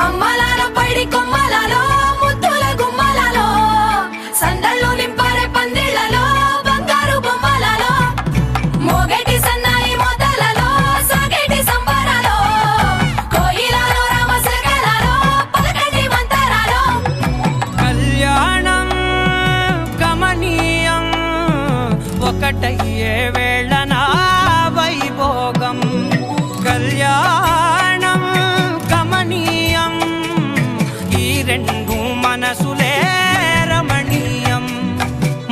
అమ్మలాలో పైడి కొమ్మలలో ముద్దుల గుమ్మలలో సందళ్ళు నింపారే పందిళ్లలో బంగారు బొమ్మలలో మోగేటి సన్నాయి మోతలలో సాగేటి సంబరాలో కోయిలలో రామసగలలో పలకటి మంతరాలో కళ్యాణం గమనీయం ఒకటయ్యే వేళన వైభోగం కళ్యాణం గమనీయం ఈ రెండు మనసులే రమణీయం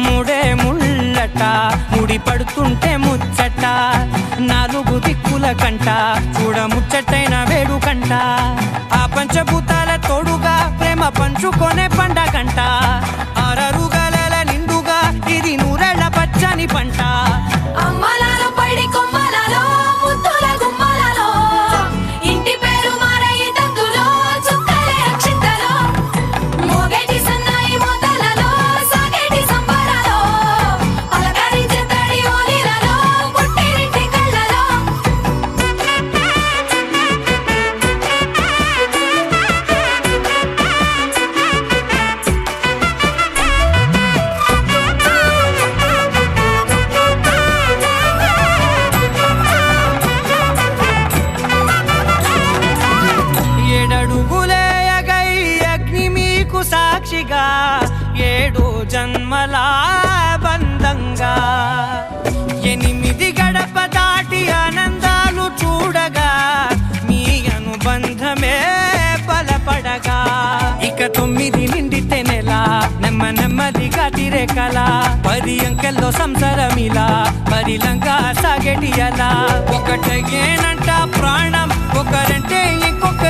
ముడే ముళ్ళట ముడి పడుతుంటే ముచ్చట నాలుగు దిక్కుల కంట చూడ ముచ్చటైన వేడుకంట ఆ పంచభూతాల తోడుగా ప్రేమ పంచుకొనే పండగంట ఆరరుగల నిండుగా ఇది నూరెళ్ళ పచ్చని పంట అమ్మలాలో పైడి కొమ్మలలో ముద్దుల గుమ్మలలో ఇంటి పేరు మారయి తందులో చుక్కలే అక్షింతలో మోగేటి సన్నాయి మోతలలో సాగేటి సంబరాలో పలకరించే తడి ఓలిలలో పుట్టినింటి కళ్ళలో ఏడడుగులే ఎగై అగ్ని మీకు సాక్షిగా ఏడు జన్మల బంధంగా ఎనిమిది గడప దాటి ఆనందాలు చూడగా మీ అనుబంధమే బలపడగా ఇక 9 నిండితే నెల నెమ్మదిగా తిరే కల 10 అంకెల్లో సంసారమిలా పరిలంగా సాగేటి అలా ఒకటేనంట ప్రాణం ఒకరంటే ఇంకొక